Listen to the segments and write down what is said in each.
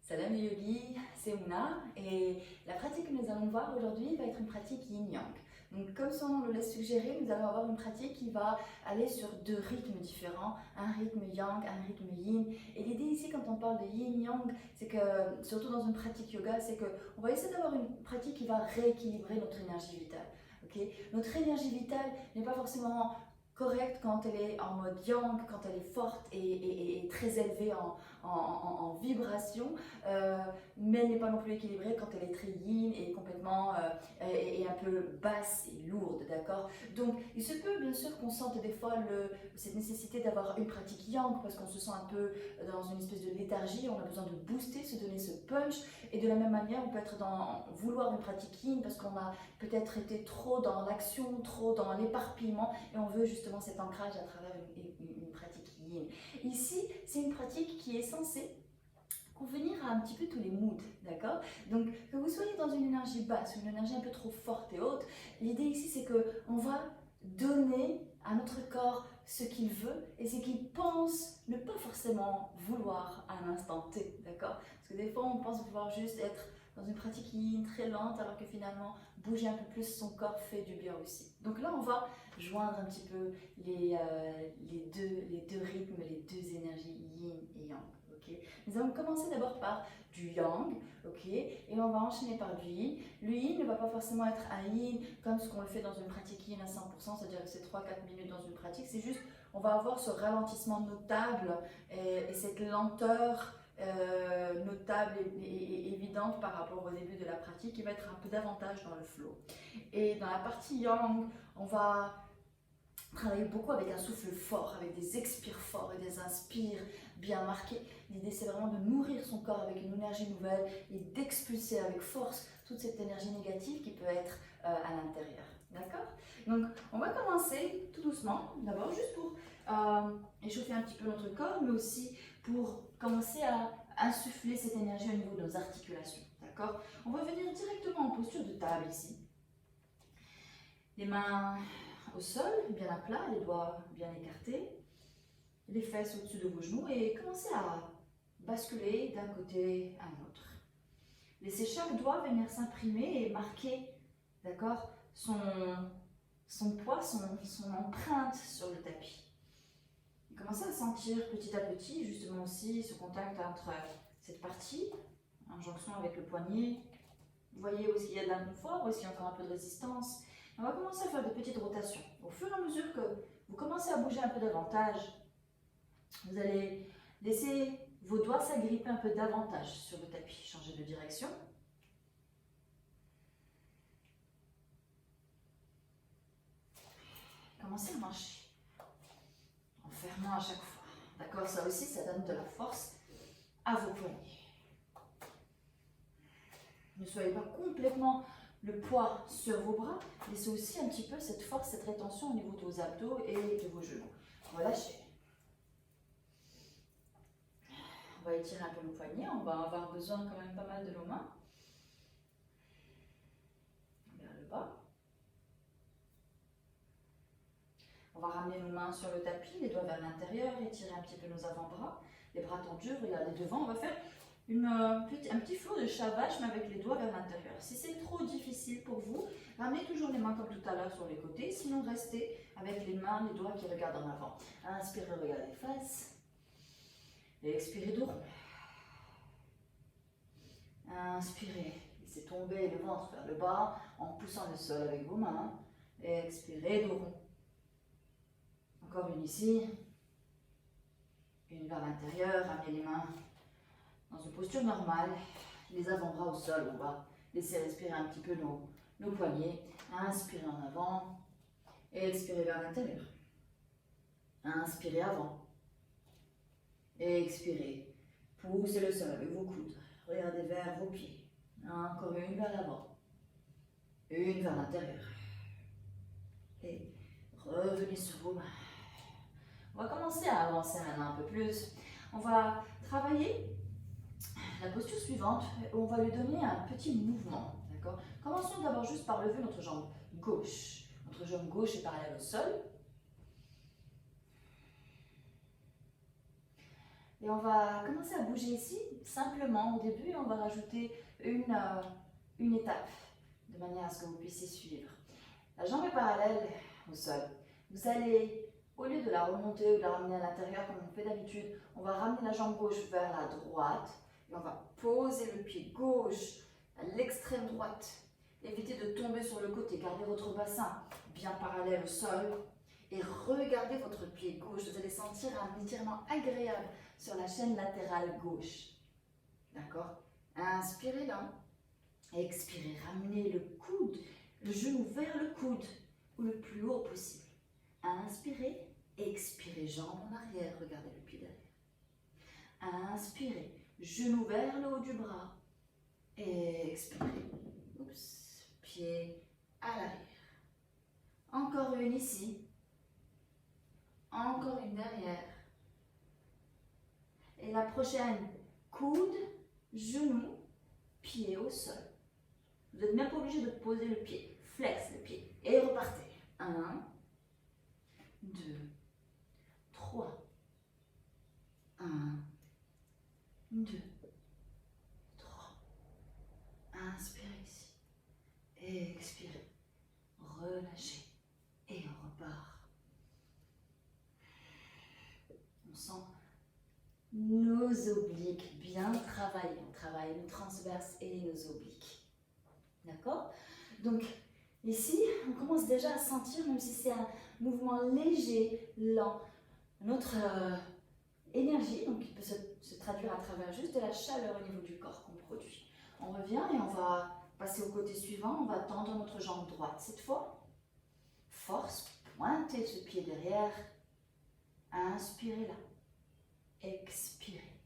Salam les yogis, c'est Mouna et la pratique que nous allons voir aujourd'hui va être une pratique yin-yang. Donc comme son nom le laisse suggérer, nous allons avoir une pratique qui va aller sur deux rythmes différents, un rythme yang, un rythme yin. Et l'idée ici quand on parle de yin-yang, c'est que, surtout dans une pratique yoga, c'est qu'on va essayer d'avoir une pratique qui va rééquilibrer notre énergie vitale. Okay. Notre énergie vitale n'est pas forcément correcte quand elle est en mode yang, quand elle est forte et très élevée en vibration, mais elle n'est pas non plus équilibrée quand elle est très yin et complètement et un peu basse et lourde, d'accord? Donc il se peut bien sûr qu'on sente des fois cette nécessité d'avoir une pratique yang parce qu'on se sent un peu dans une espèce de léthargie, on a besoin de booster, se donner ce punch, et de la même manière on peut être dans vouloir une pratique yin parce qu'on a peut-être été trop dans l'action, trop dans l'éparpillement et on veut justement cet ancrage à travers une pratique yin. Ici, c'est une pratique qui est censée convenir à un petit peu tous les moods, d'accord? Donc, que vous soyez dans une énergie basse ou une énergie un peu trop forte et haute, l'idée ici, c'est qu'on va donner à notre corps ce qu'il veut et ce qu'il pense ne pas forcément vouloir à un instant T, d'accord? Parce que des fois, on pense vouloir juste être dans une pratique yin très lente, alors que finalement, bouger un peu plus son corps fait du bien aussi. Donc là, on va joindre un petit peu les deux rythmes, les deux énergies yin et yang. Okay. Nous allons commencer d'abord par du yang, okay, et on va enchaîner par du yin. Le yin ne va pas forcément être un yin comme ce qu'on le fait dans une pratique yin à 100%, c'est-à-dire que c'est 3-4 minutes dans une pratique, c'est juste, on va avoir ce ralentissement notable et cette lenteur notable et évidente par rapport au début de la pratique qui va être un peu davantage dans le flow. Et dans la partie yang, on va travailler beaucoup avec un souffle fort, avec des expires forts et des inspires bien marqués. L'idée c'est vraiment de nourrir son corps avec une énergie nouvelle et d'expulser avec force toute cette énergie négative qui peut être à l'intérieur. D'accord? Donc on va commencer tout doucement, d'abord juste pour échauffer un petit peu notre corps, mais aussi pour commencer à insuffler cette énergie au niveau de nos articulations. D'accord? On va venir directement en posture de table ici. Les mains au sol, bien à plat, les doigts bien écartés, les fesses au-dessus de vos genoux et commencez à basculer d'un côté à l'autre. Laissez chaque doigt venir s'imprimer et marquer, d'accord, son poids, son empreinte sur le tapis. Commencez à sentir petit à petit justement aussi ce contact entre cette partie, en jonction avec le poignet. Vous voyez où est-ce qu'il y a de l'inconfort, où est-ce qu'il y a encore un peu de résistance. On va commencer à faire de petites rotations. Au fur et à mesure que vous commencez à bouger un peu davantage, vous allez laisser vos doigts s'agripper un peu davantage sur le tapis. Changer de direction. Commencez à marcher en fermant à chaque fois. D'accord, ça aussi, ça donne de la force à vos poignets. Ne soyez pas complètement le poids sur vos bras, laissez aussi un petit peu cette force, cette rétention au niveau de vos abdos et de vos genoux. Relâchez. On va étirer un peu nos poignets, on va avoir besoin quand même pas mal de nos mains. Vers le bas. On va ramener nos mains sur le tapis, les doigts vers l'intérieur, étirer un petit peu nos avant-bras, les bras tendus, regardez devant. On va faire un petit flow de Shavasana mais avec les doigts vers l'intérieur. Si c'est trop difficile pour vous, ramenez toujours les mains comme tout à l'heure sur les côtés, sinon restez avec les mains, les doigts qui regardent en avant. Inspirez, regardez face. Et expirez dos rond. Inspirez, laissez tomber le ventre vers le bas en poussant le sol avec vos mains. Et expirez, dos rond. Encore une ici. Une vers l'intérieur, ramenez les mains dans une posture normale. Les avant-bras au sol, on va laisser respirer un petit peu nos poignets. Inspirez en avant. Et expirez vers l'intérieur. Inspirez avant. Et expirez. Poussez le sol avec vos coudes. Regardez vers vos pieds. Encore une vers l'avant. Une vers l'intérieur. Et revenez sur vos mains. On va commencer à avancer maintenant un peu plus. On va travailler la posture suivante. On va lui donner un petit mouvement. D'accord ? Commençons d'abord juste par lever notre jambe gauche. Notre jambe gauche est parallèle au sol. Et on va commencer à bouger ici, simplement au début, on va rajouter une étape, de manière à ce que vous puissiez suivre. La jambe est parallèle au sol. Vous allez, au lieu de la remonter ou de la ramener à l'intérieur comme on fait d'habitude, on va ramener la jambe gauche vers la droite et on va poser le pied gauche à l'extrême droite. Évitez de tomber sur le côté, gardez votre bassin bien parallèle au sol et regardez votre pied gauche. Vous allez sentir un étirement agréable sur la chaîne latérale gauche. D'accord? Inspirez là. Expirez, ramenez le coude, le genou vers le coude ou le plus haut possible. Inspirez, expirez, jambes en arrière, regardez le pied derrière. Inspirez, genou vers le haut du bras. Expirez, oups, pied à l'arrière. Encore une ici. Encore une derrière. Et la prochaine, coude, genou, pied au sol. Vous n'êtes même pas obligé de poser le pied. Flex le pied. Et repartez. 1, 2, 3. 1, 2, 3. Inspirez ici. Expirez. Relâchez. Et on repart. On sent nos obliques bien travaillés. On travaille nos transverses et nos obliques. D'accord? Donc, ici, on commence déjà à sentir, même si c'est un mouvement léger, lent, notre énergie, donc qui peut se traduire à travers juste de la chaleur au niveau du corps qu'on produit. On revient et on va passer au côté suivant, on va tendre notre jambe droite. Cette fois, force, pointez ce pied derrière, inspirez là, expirez.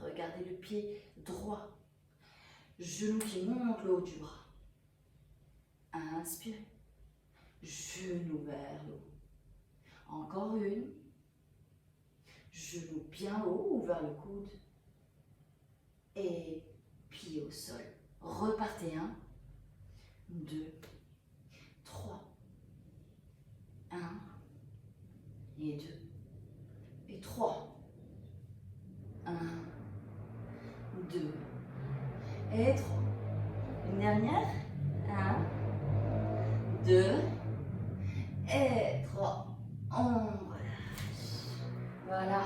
Regardez le pied droit. Genou qui monte le haut du bras. Inspirez. Genou vers le haut. Encore une. Genou bien haut ou vers le coude. Et pied au sol. Repartez. 1, 2, 3. 1 et 2 et 3. 1, 2 et 3. Une dernière. 1, 2 et 3. On relâche. Voilà.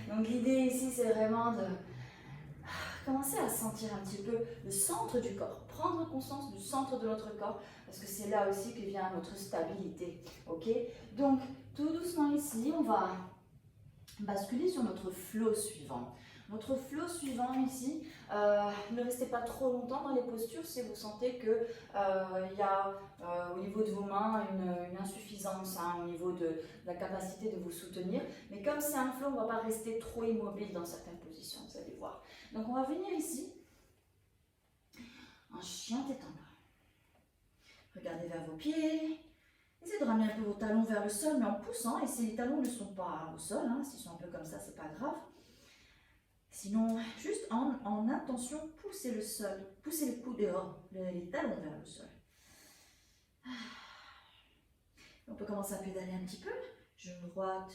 Donc l'idée ici, c'est vraiment de commencer à sentir un petit peu le centre du corps. Prendre conscience du centre de notre corps, parce que c'est là aussi que vient notre stabilité. Ok? Donc, tout doucement ici, on va basculer sur notre flow suivant. Notre flow suivant ici, ne restez pas trop longtemps dans les postures si vous sentez qu'il y a au niveau de vos mains une insuffisance au niveau de la capacité de vous soutenir. Mais comme c'est un flow, on ne va pas rester trop immobile dans certaines positions, vous allez voir. Donc on va venir ici, en chien tête en bas. Regardez vers vos pieds. Essayez de ramener un peu vos talons vers le sol, mais en poussant. Et si les talons ne sont pas au sol, s'ils sont un peu comme ça, c'est pas grave. Sinon, juste en intention, poussez le sol, poussez le coude dehors, les talons vers le sol. On peut commencer à pédaler un petit peu. Genou droit,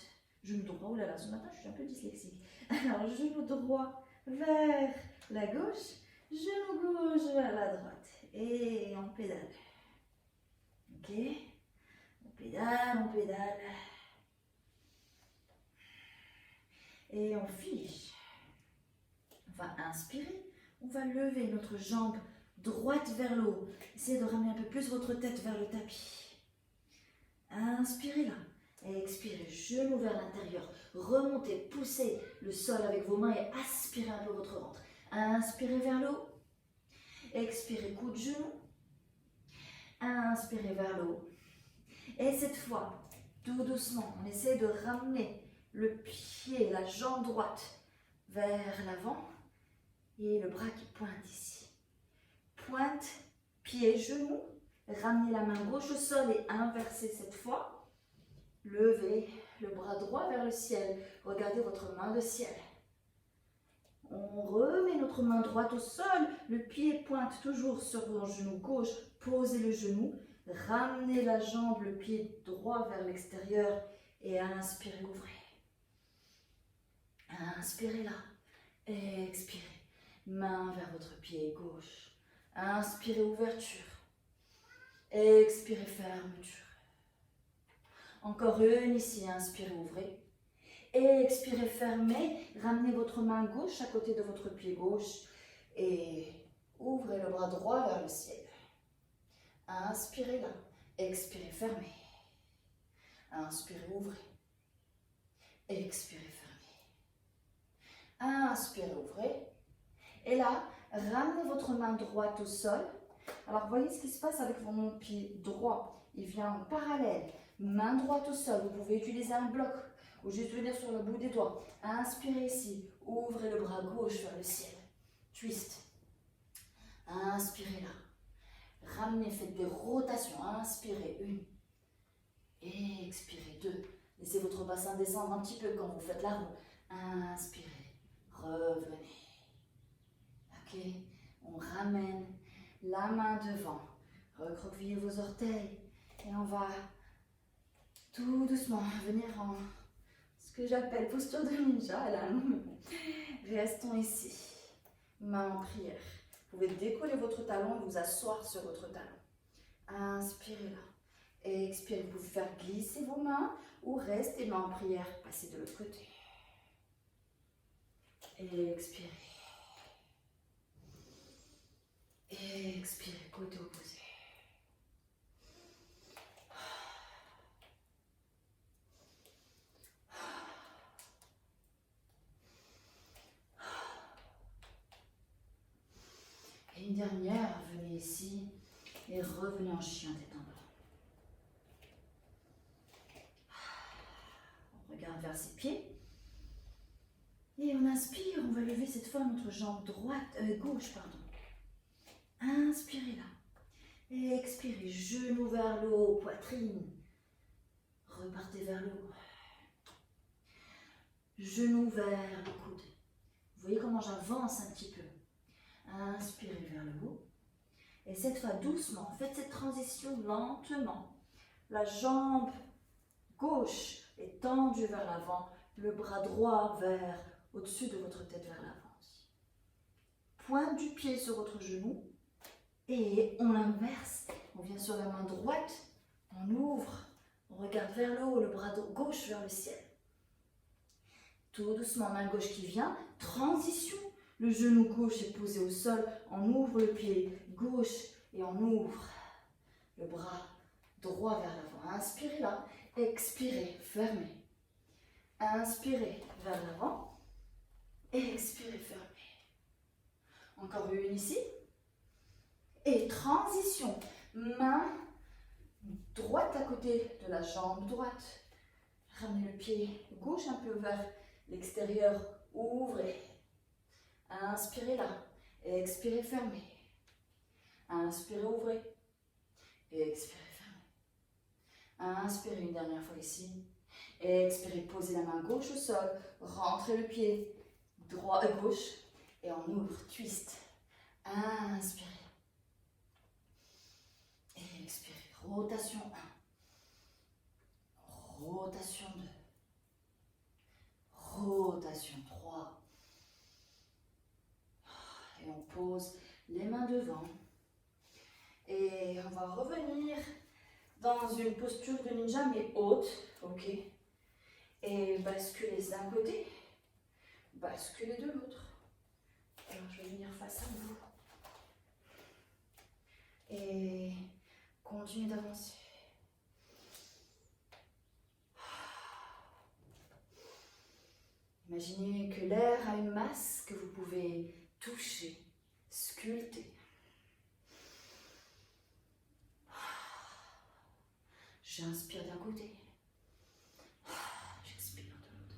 oh là là, ce matin je suis un peu dyslexique. Alors, genou droit vers la gauche, genou gauche vers la droite. Et on pédale. Ok? On pédale, on pédale. Et on fige. On va inspirer, on va lever notre jambe droite vers le haut. Essayez de ramener un peu plus votre tête vers le tapis. Inspirez là. Expirez, genou vers l'intérieur. Remontez, poussez le sol avec vos mains et aspirez un peu votre ventre. Inspirez vers le haut. Expirez, coude, genou. Inspirez vers le haut. Et cette fois, tout doucement, on essaie de ramener le pied, la jambe droite vers l'avant. Et le bras qui pointe ici. Pointe, pied, genou. Ramenez la main gauche au sol et inversez cette fois. Levez le bras droit vers le ciel. Regardez votre main de ciel. On remet notre main droite au sol. Le pied pointe toujours sur votre genou gauche. Posez le genou. Ramenez la jambe, le pied droit vers l'extérieur. Et inspirez, ouvrez. Inspirez là. Expirez. Main vers votre pied gauche. Inspirez, ouverture. Expirez, fermeture. Encore une ici. Inspirez, ouvrez. Expirez, fermez. Ramenez votre main gauche à côté de votre pied gauche. Et ouvrez le bras droit vers le ciel. Inspirez là. Expirez, fermez. Inspirez, ouvrez. Expirez, fermez. Inspirez, ouvrez. Et là, ramenez votre main droite au sol. Alors, voyez ce qui se passe avec mon pied droit. Il vient en parallèle. Main droite au sol. Vous pouvez utiliser un bloc ou juste venir sur le bout des doigts. Inspirez ici. Ouvrez le bras gauche vers le ciel. Twist. Inspirez là. Ramenez, faites des rotations. Inspirez, 1. Expirez, 2. Laissez votre bassin descendre un petit peu quand vous faites la roue. Inspirez, revenez. Ok, on ramène la main devant. Recroquevillez vos orteils. Et on va tout doucement venir en ce que j'appelle posture de ninja. Là, restons ici. Main en prière. Vous pouvez décoller votre talon et vous asseoir sur votre talon. Inspirez là. Expirez, vous pouvez faire glisser vos mains ou restez main en prière, passez de l'autre côté. Expirez. Expirez, côté opposé. Et une dernière, venez ici et revenez en chien tête en bas. On regarde vers ses pieds. Et on inspire, on va lever cette fois notre jambe gauche. Inspirez là. Et expirez, genou vers le haut, poitrine. Repartez vers le haut. Genou vers le coude. Vous voyez comment j'avance un petit peu. Inspirez vers le haut. Et cette fois, doucement, faites cette transition lentement. La jambe gauche est tendue vers l'avant, le bras droit vers au-dessus de votre tête vers l'avant. Pointe du pied sur votre genou. Et on inverse. On vient sur la main droite, on ouvre, on regarde vers le haut, le bras gauche vers le ciel. Tout doucement, main gauche qui vient, transition. Le genou gauche est posé au sol, on ouvre le pied gauche et on ouvre le bras droit vers l'avant. Inspirez là, expirez, fermez. Inspirez vers l'avant, expirez, fermez. Encore une ici. Et transition, main droite à côté de la jambe droite. Ramenez le pied gauche un peu vers l'extérieur, ouvrez. Inspirez là, expirez, fermez. Inspirez, ouvrez. Expirez, fermez. Inspirez une dernière fois ici. Expirez, posez la main gauche au sol, rentrez le pied droit et gauche et on ouvre, twist. Inspirez. Expirez, rotation 1, rotation 2, rotation 3. Et on pose les mains devant. Et on va revenir dans une posture de ninja mais haute, ok. Et basculer d'un côté, basculer de l'autre. Alors je vais venir face à vous. Et continuez d'avancer. Imaginez que l'air a une masse que vous pouvez toucher, sculpter. J'inspire d'un côté. J'expire de l'autre.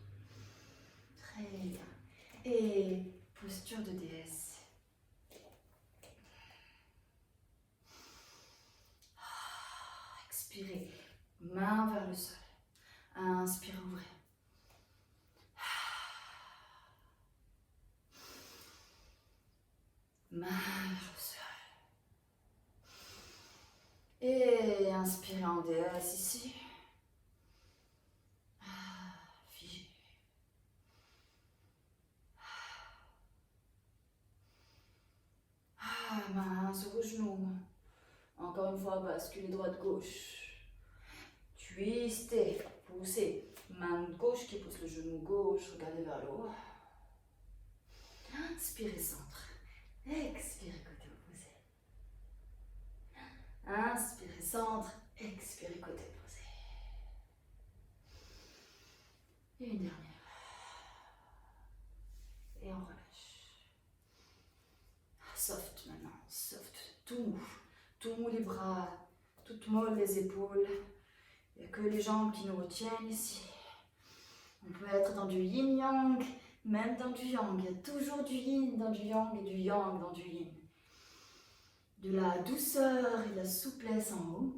Très bien. Et posture de déesse. Expirez. Main vers le sol. Inspirez, ouvrez. Main vers le sol. Et inspirez en déesse ici. Figé. vos genoux. Encore une fois, basculez droite-gauche. Twistez, poussez. Main gauche qui pousse le genou gauche, regardez vers le haut. Inspirez, centre. Expirez, côté opposé. Inspirez, centre. Expirez, côté opposé. Et une dernière. Et on relâche. Soft maintenant, soft. Tout mou les bras, toutes molles les épaules. Il n'y a que les jambes qui nous retiennent ici. On peut être dans du yin-yang, même dans du yang. Il y a toujours du yin dans du yang et du yang dans du yin. De la douceur et de la souplesse en haut.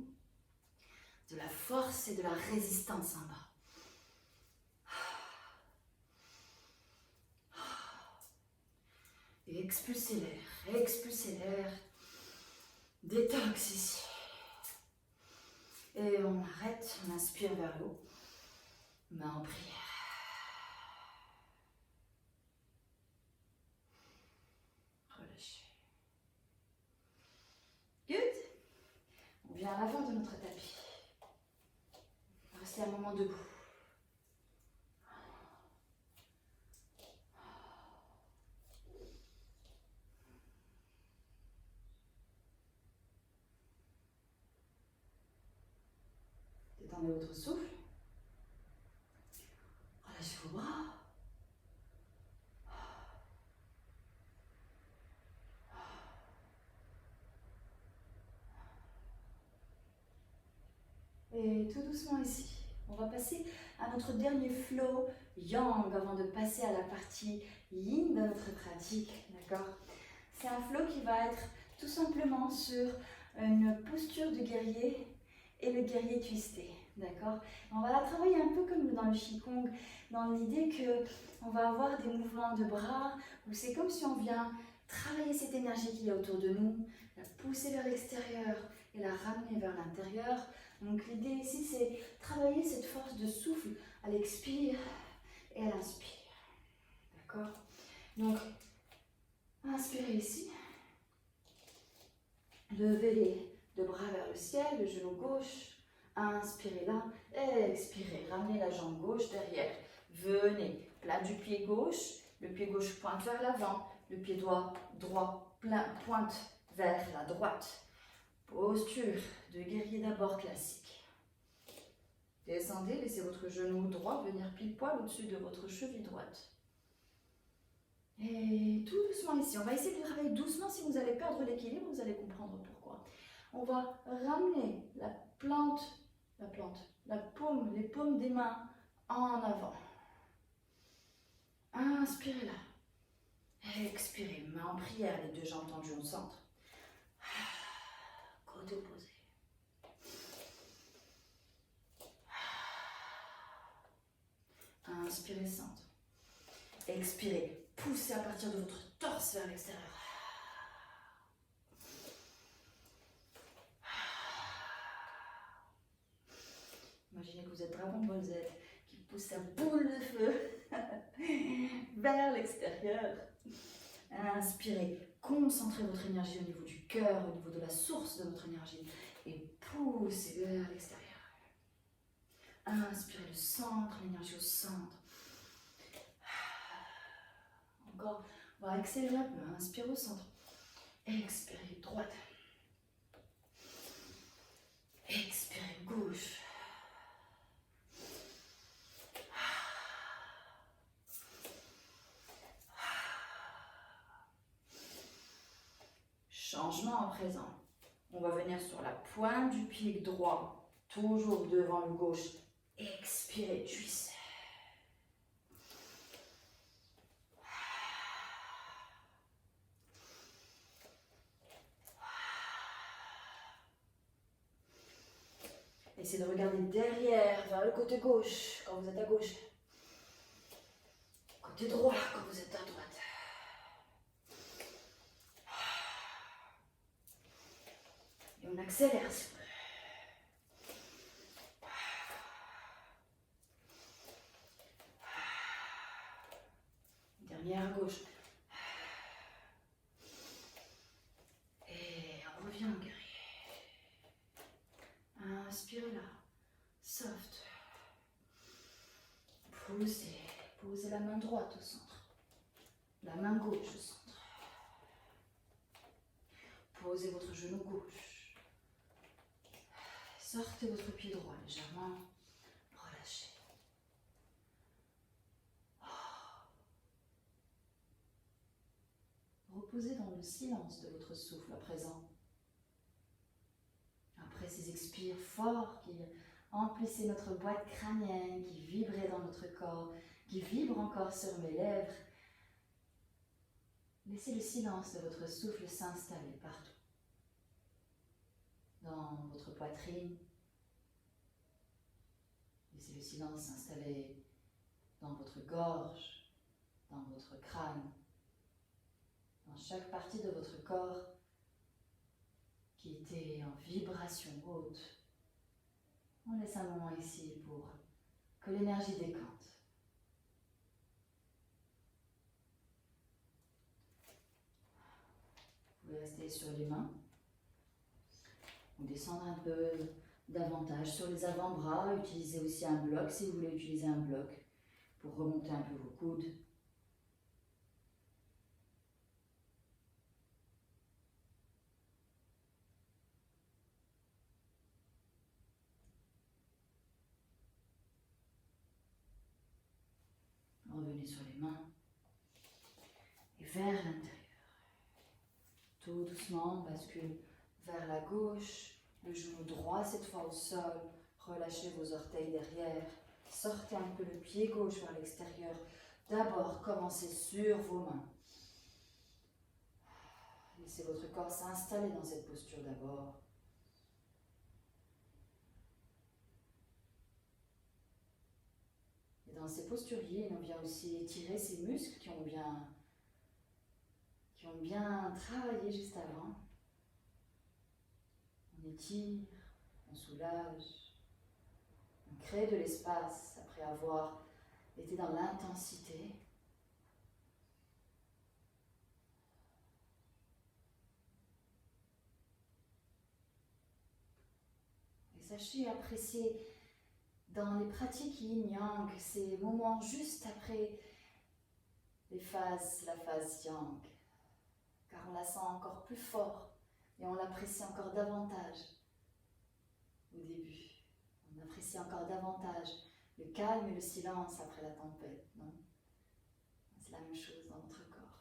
De la force et de la résistance en bas. Et expulsez l'air, expulsez l'air. Détox ici. Et on arrête, on inspire vers le haut. Main en prière. Relâchez. Good. On vient à l'avant de notre tapis. Restez un moment debout. Détendez votre souffle. Relâchez vos bras. Et tout doucement ici, on va passer à notre dernier flow yang avant de passer à la partie yin de notre pratique, d'accord? C'est un flow qui va être tout simplement sur une posture de guerrier et le guerrier twisté, d'accord? On va la travailler un peu comme dans le Qigong, dans l'idée que on va avoir des mouvements de bras où c'est comme si on vient travailler cette énergie qui est autour de nous, la pousser vers l'extérieur et la ramener vers l'intérieur. Donc l'idée ici, c'est travailler cette force de souffle à l'expire et à l'inspire. D'accord? Donc, inspirez ici. Levez les deux bras vers le ciel, le genou gauche. Inspirez là. Expirez. Ramenez la jambe gauche derrière. Venez. Plat du pied gauche. Le pied gauche pointe vers l'avant. Le pied droit pointe vers la droite. Posture de guerrier d'abord classique. Descendez, laissez votre genou droit venir pile poil au-dessus de votre cheville droite. Et tout doucement ici, on va essayer de travailler doucement. Si vous allez perdre l'équilibre, vous allez comprendre pourquoi. On va ramener la paume, les paumes des mains en avant. Inspirez là. Expirez, main en prière, les deux jambes tendues au centre. Côté opposé. Inspirez, centre. Expirez, poussez à partir de votre torse vers l'extérieur. Imaginez que vous êtes Dragon Ball Z qui pousse sa boule de feu vers l'extérieur. Inspirez, concentrez votre énergie au niveau du cœur, au niveau de la source de votre énergie et poussez vers l'extérieur. Inspirez le centre, l'énergie au centre. Encore, on va accélérer un peu. Inspirez au centre. Expirez droite. Expirez gauche. Changement en présent. On va venir sur la pointe du pied droit, toujours devant le gauche. Expirez, twist. Essayez de regarder derrière, vers le côté gauche, quand vous êtes à gauche. Côté droit, quand vous êtes à droite. Et on accélère. Dernière à gauche. Et Posez. Posez la main droite au centre. La main gauche au centre. Posez votre genou gauche. Sortez votre pied droit légèrement. Relâchez. Reposez dans le silence de votre souffle à présent. Après ces expires forts qui emplissaient notre boîte crânienne, qui vibraient dans notre corps, qui vibrent encore sur mes lèvres, laissez le silence de votre souffle s'installer partout. Dans votre poitrine, laissez le silence s'installer dans votre gorge, dans votre crâne, dans chaque partie de votre corps qui était en vibration haute. On laisse un moment ici pour que l'énergie décante. Vous pouvez rester sur les mains ou descendre un peu davantage sur les avant-bras. Utilisez aussi un bloc si vous voulez utiliser un bloc pour remonter un peu vos coudes. Revenez sur les mains et vers l'intérieur. Tout doucement, bascule vers la gauche, le genou droit cette fois au sol. Relâchez vos orteils derrière. Sortez un peu le pied gauche vers l'extérieur. D'abord, commencez sur vos mains. Laissez votre corps s'installer dans cette posture d'abord. Et dans ces postures liées, on vient aussi étirer ces muscles qui ont bien travaillé juste avant. On étire, on soulage, on crée de l'espace après avoir été dans l'intensité. Et sachez apprécier dans les pratiques yin-yang ces moments juste après la phase yang, car on la sent encore plus fort et on l'apprécie encore davantage au début. On apprécie encore davantage le calme et le silence après la tempête, non? C'est la même chose dans notre corps.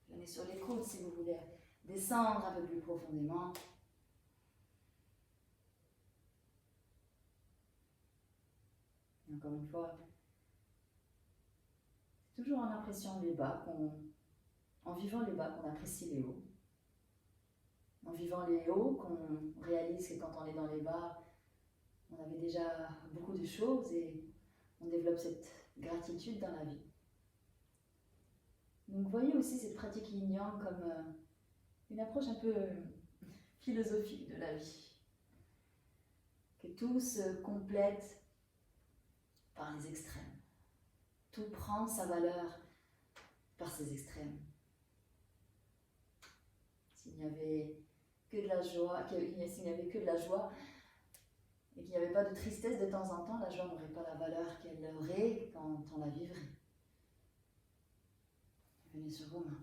Venez sur les coudes si vous voulez descendre un peu plus profondément. Et encore une fois, c'est toujours en appréciant les bas, en vivant les bas qu'on apprécie les hauts. En vivant les hauts, qu'on réalise que quand on est dans les bas, on avait déjà beaucoup de choses et on développe cette gratitude dans la vie. Donc voyez aussi cette pratique yin-yang comme une approche un peu philosophique de la vie. Que tout se complète par les extrêmes. Tout prend sa valeur par ces extrêmes. S'il n'y avait que de la joie, et qu'il n'y avait pas de tristesse de temps en temps, la joie n'aurait pas la valeur qu'elle aurait quand on la vivrait. Venez sur vos mains.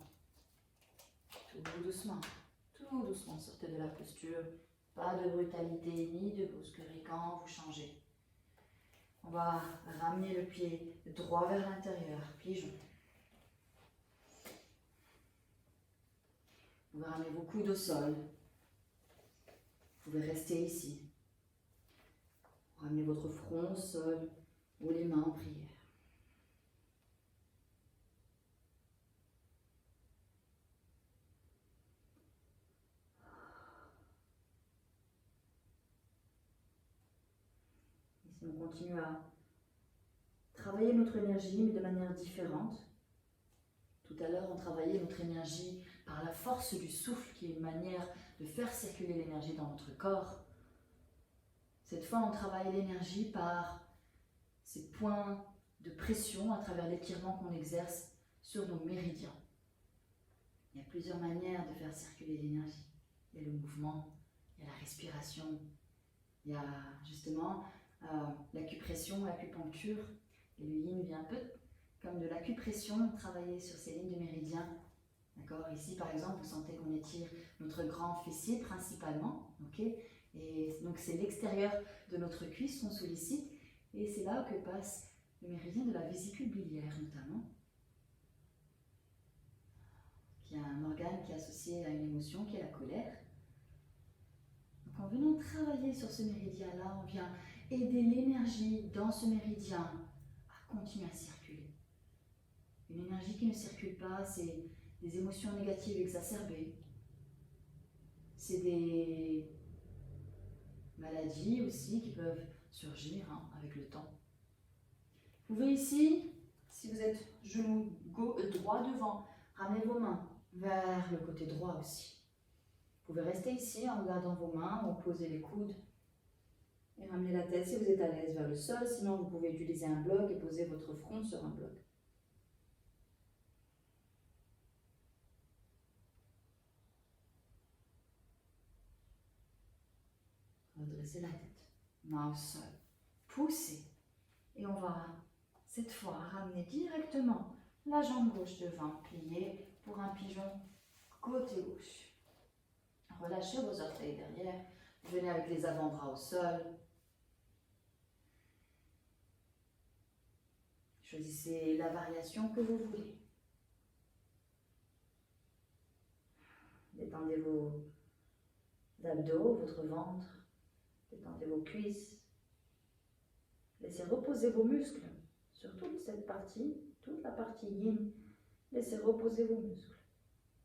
Tout doucement, sortez de la posture. Pas de brutalité ni de brusquerie quand vous changez. On va ramener le pied droit vers l'intérieur, pligeons. Vous pouvez ramener vos coudes au sol. Vous pouvez rester ici. Ramenez votre front au sol ou les mains en prière. Ici, on continue à travailler notre énergie, mais de manière différente. Tout à l'heure, on travaillait notre énergie par la force du souffle, qui est une manière de faire circuler l'énergie dans notre corps. Cette fois, on travaille l'énergie par ces points de pression à travers l'étirement qu'on exerce sur nos méridiens. Il y a plusieurs manières de faire circuler l'énergie. Il y a le mouvement, il y a la respiration, il y a justement l'acupression, l'acupuncture, Et le yin vient un peu comme de l'acupression, travailler sur ces lignes de méridien. D'accord? Ici, par exemple, vous sentez qu'on étire notre grand fessier principalement. Ok? Et donc, c'est l'extérieur de notre cuisse qu'on sollicite. Et c'est là que passe le méridien de la vésicule biliaire, notamment, qui est un organe qui est associé à une émotion, qui est la colère. Donc, en venant travailler sur ce méridien-là, on vient aider l'énergie dans ce méridien à continuer à circuler. Une énergie qui ne circule pas, c'est des émotions négatives exacerbées. C'est des maladies aussi qui peuvent surgir avec le temps. Vous pouvez ici, si vous êtes genou droit devant, ramenez vos mains vers le côté droit aussi. Vous pouvez rester ici en regardant vos mains ou poser les coudes et ramener la tête si vous êtes à l'aise vers le sol. Sinon, vous pouvez utiliser un bloc et poser votre front sur un bloc. Redressez la tête, main au sol, poussez. Et on va cette fois ramener directement la jambe gauche devant, plier pour un pigeon côté gauche. Relâchez vos orteils derrière, venez avec les avant-bras au sol. Choisissez la variation que vous voulez. Détendez vos abdos, votre ventre, détendez vos cuisses. Laissez reposer vos muscles sur toute cette partie, toute la partie yin. Laissez reposer vos muscles.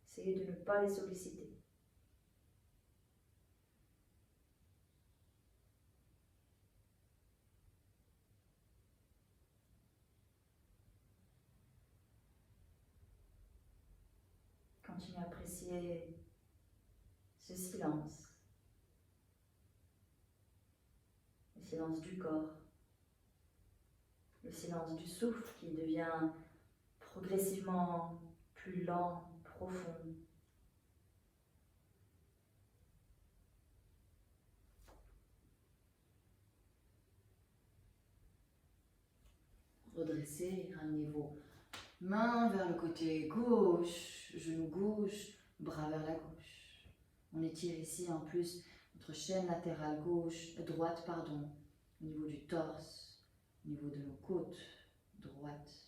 Essayez de ne pas les solliciter. Continuez à apprécier ce silence. Le silence du corps. Le silence du souffle qui devient progressivement plus lent, profond. Redressez, ramenez vos mains vers le côté gauche, genou gauche, bras vers la gauche. On étire ici en plus notre chaîne latérale droite, au niveau du torse, au niveau de nos côtes droites.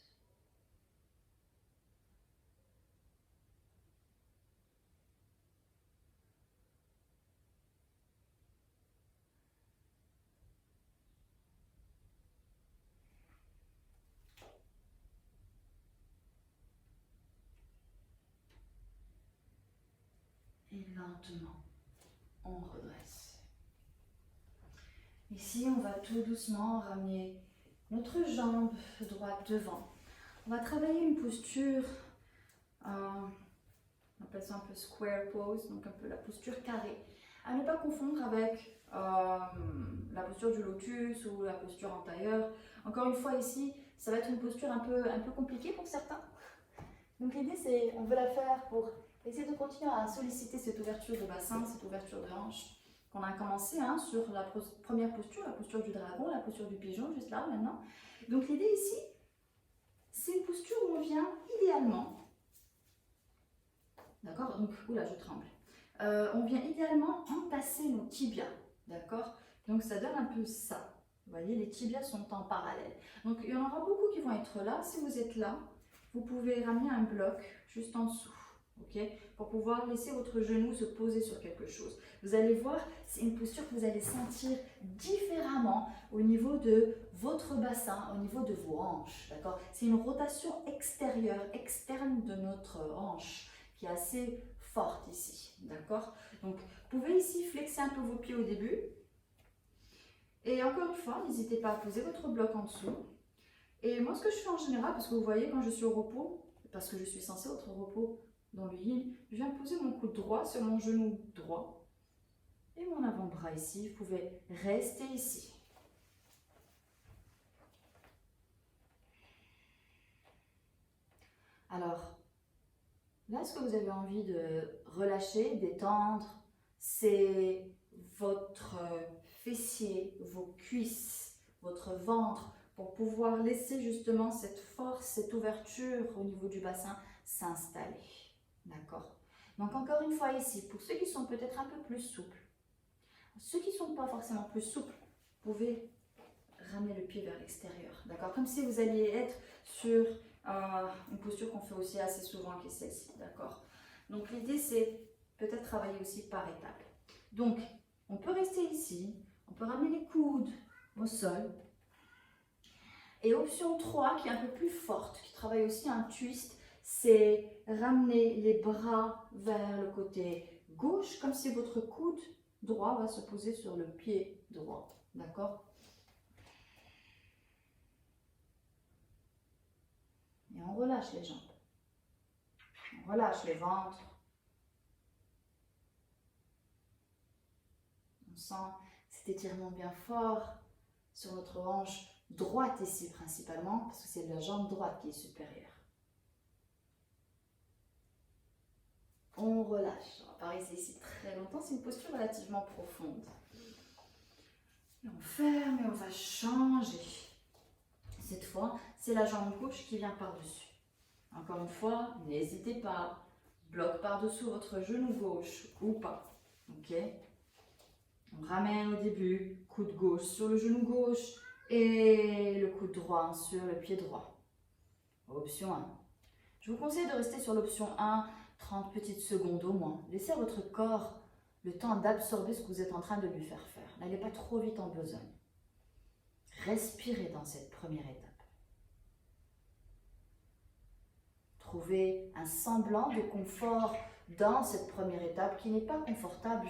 Et lentement, on redresse. Ici, on va tout doucement ramener notre jambe droite devant. On va travailler une posture, on appelle ça un peu square pose, donc un peu la posture carrée. À ne pas confondre avec la posture du lotus ou la posture en tailleur. Encore une fois ici, ça va être une posture un peu compliquée pour certains. Donc l'idée c'est, on veut la faire pour essayer de continuer à solliciter cette ouverture de bassin, cette ouverture de hanche qu'on a commencé sur la première posture, la posture du dragon, la posture du pigeon, juste là maintenant. Donc l'idée ici, c'est une posture où on vient idéalement, d'accord, donc, oula je tremble, on vient idéalement entasser nos tibias, d'accord, donc ça donne un peu ça, vous voyez, les tibias sont en parallèle, donc il y en aura beaucoup qui vont être là. Si vous êtes là, vous pouvez ramener un bloc juste en dessous, ok, pour pouvoir laisser votre genou se poser sur quelque chose. Vous allez voir, c'est une posture que vous allez sentir différemment au niveau de votre bassin, au niveau de vos hanches, d'accord. C'est une rotation extérieure, externe de notre hanche qui est assez forte ici, d'accord. Donc, vous pouvez ici flexer un peu vos pieds au début. Et encore une fois, n'hésitez pas à poser votre bloc en dessous. Et moi, ce que je fais en général, parce que vous voyez, quand je suis au repos, parce que je suis censée être au repos dans le yin, je viens poser mon coude droit sur mon genou droit et mon avant-bras ici. Vous pouvez rester ici. Alors, là, ce que vous avez envie de relâcher, d'étendre, c'est votre fessier, vos cuisses, votre ventre, pour pouvoir laisser justement cette force, cette ouverture au niveau du bassin s'installer. D'accord? Donc encore une fois ici, pour ceux qui sont peut-être un peu plus souples, ceux qui ne sont pas forcément plus souples, vous pouvez ramener le pied vers l'extérieur. D'accord? Comme si vous alliez être sur une posture qu'on fait aussi assez souvent qui est celle-ci. D'accord? Donc l'idée c'est peut-être travailler aussi par étapes. Donc on peut rester ici, on peut ramener les coudes au sol. Et option 3 qui est un peu plus forte, qui travaille aussi un twist, c'est ramener les bras vers le côté gauche, comme si votre coude droit va se poser sur le pied droit. D'accord? Et on relâche les jambes. On relâche le ventre. On sent cet étirement bien fort sur notre hanche droite ici principalement, parce que c'est la jambe droite qui est supérieure. On relâche. On va pas rester ici très longtemps, c'est une posture relativement profonde. Et on ferme et on va changer. Cette fois, c'est la jambe gauche qui vient par-dessus. Encore une fois, n'hésitez pas. Bloc par-dessous votre genou gauche ou pas. Ok? On ramène au début, coude gauche sur le genou gauche et le coude droit sur le pied droit. Option 1. Je vous conseille de rester sur l'option 1, 30 petites secondes au moins. Laissez à votre corps le temps d'absorber ce que vous êtes en train de lui faire faire. N'allez pas trop vite en besogne. Respirez dans cette première étape. Trouvez un semblant de confort dans cette première étape qui n'est pas confortable,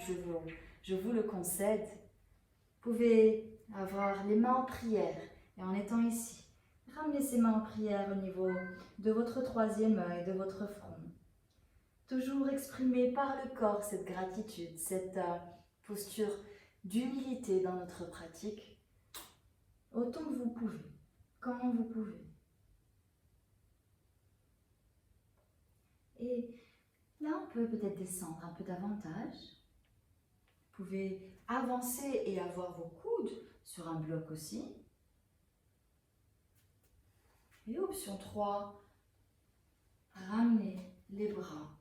je vous le concède. Vous pouvez avoir les mains en prière et en étant ici, ramenez ces mains en prière au niveau de votre troisième œil, de votre front. Toujours exprimer par le corps cette gratitude, cette posture d'humilité dans notre pratique, autant que vous pouvez, quand vous pouvez. Et là, on peut peut-être descendre un peu davantage. Vous pouvez avancer et avoir vos coudes sur un bloc aussi. Et option 3, ramenez les bras,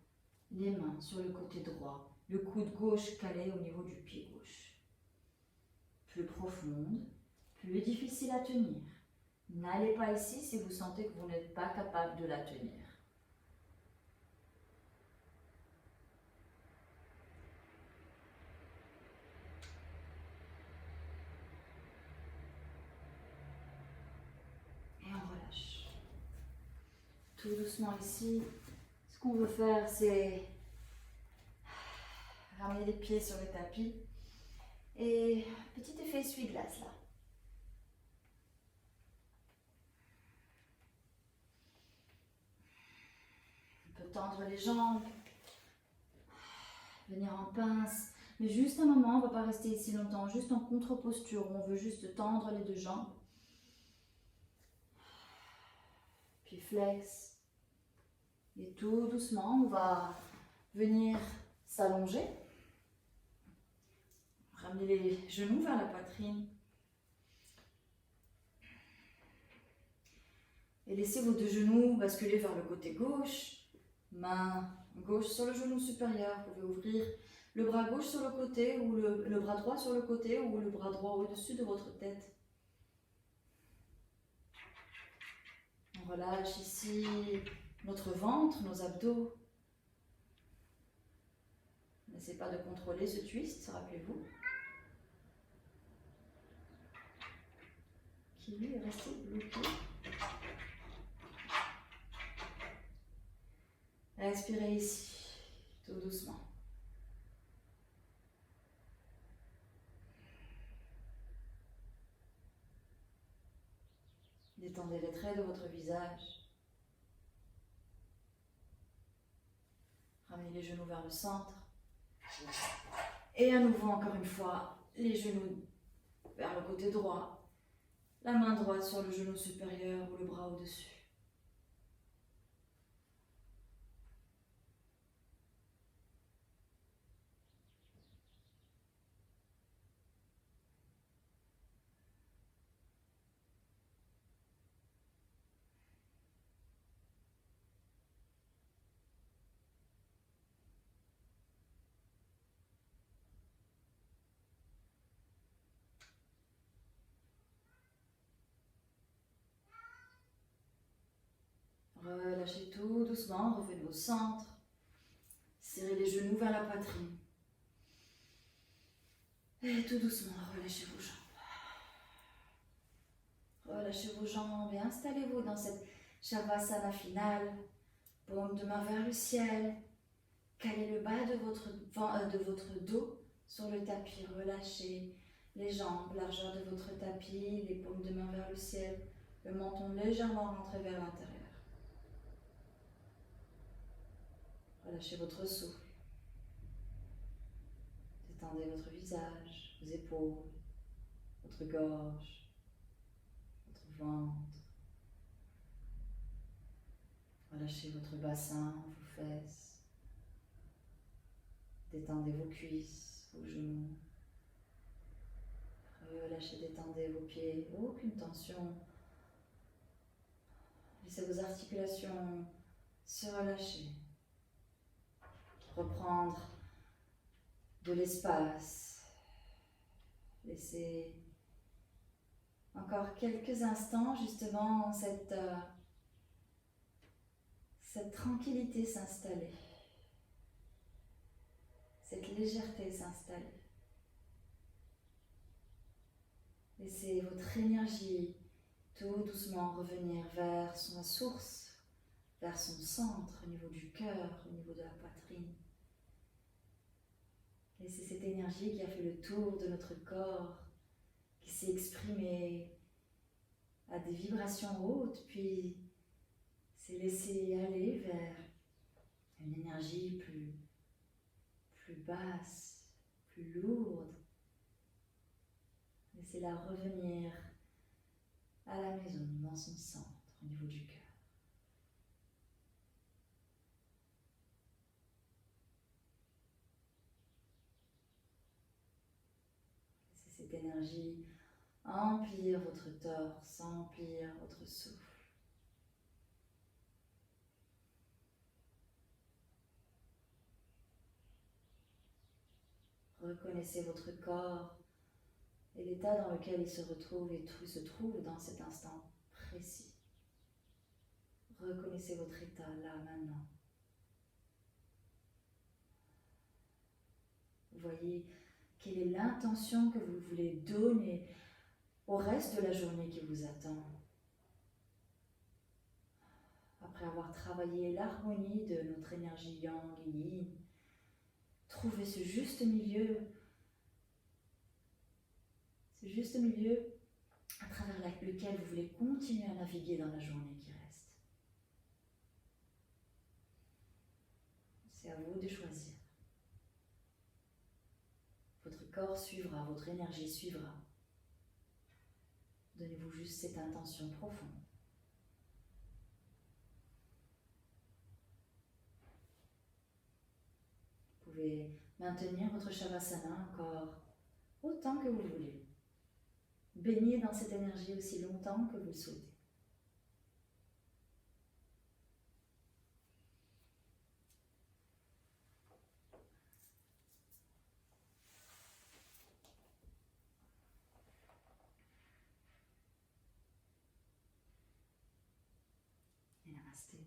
les mains sur le côté droit, le coude gauche calé au niveau du pied gauche. Plus profonde, plus difficile à tenir. N'allez pas ici si vous sentez que vous n'êtes pas capable de la tenir. Et on relâche. Tout doucement ici, ce qu'on veut faire, c'est ramener les pieds sur le tapis. Et petit effet essuie-glace là. On peut tendre les jambes, venir en pince, mais juste un moment, on ne va pas rester ici longtemps, juste en contre-posture, on veut juste tendre les deux jambes. Puis flex. Et tout doucement, on va venir s'allonger. Ramener les genoux vers la poitrine. Et laissez vos deux genoux basculer vers le côté gauche. Main gauche sur le genou supérieur. Vous pouvez ouvrir le bras gauche sur le côté ou le bras droit sur le côté ou le bras droit au-dessus de votre tête. On relâche ici notre ventre, nos abdos. N'essayez pas de contrôler ce twist, rappelez-vous. Qui lui est resté bloqué. Respirez ici, tout doucement. Détendez les traits de votre visage. Ramenez les genoux vers le centre. Et à nouveau, encore une fois, les genoux vers le côté droit. La main droite sur le genou supérieur ou le bras au-dessus. relâchez tout doucement, revenez au centre. Serrez les genoux vers la poitrine. Et tout doucement, relâchez vos jambes. Relâchez vos jambes et installez-vous dans cette Shavasana finale. Paume de main vers le ciel. Calez le bas de votre dos sur le tapis. Relâchez les jambes, largeur de votre tapis, les paumes de main vers le ciel, le menton légèrement rentré vers l'intérieur. Relâchez votre souffle. Détendez votre visage, vos épaules, votre gorge, votre ventre. Relâchez votre bassin, vos fesses. Détendez vos cuisses, vos genoux. Relâchez, détendez vos pieds, aucune tension. Laissez vos articulations se relâcher. Reprendre de l'espace. Laissez encore quelques instants justement cette tranquillité s'installer. Cette légèreté s'installer. Laissez votre énergie tout doucement revenir vers sa source, vers son centre, au niveau du cœur, au niveau de la poitrine. Laissez cette énergie qui a fait le tour de notre corps, qui s'est exprimée à des vibrations hautes, puis s'est laissée aller vers une énergie plus basse, plus lourde. Laissez-la revenir à la maison, dans son centre, au niveau du cœur. Laissez cette énergie emplir votre torse, emplir votre souffle. Reconnaissez votre corps et l'état dans lequel il se retrouve et se trouve dans cet instant précis. Reconnaissez votre état là, maintenant. Vous voyez quelle est l'intention que vous voulez donner au reste de la journée qui vous attend. Après avoir travaillé l'harmonie de notre énergie yang et yin, trouvez ce juste milieu à travers lequel vous voulez continuer à naviguer dans la journée qui reste. C'est à vous de choisir. Votre corps suivra, votre énergie suivra. Donnez-vous juste cette intention profonde. Vous pouvez maintenir votre Shavasana encore autant que vous voulez. Baignez dans cette énergie aussi longtemps que vous le souhaitez. Et namasté.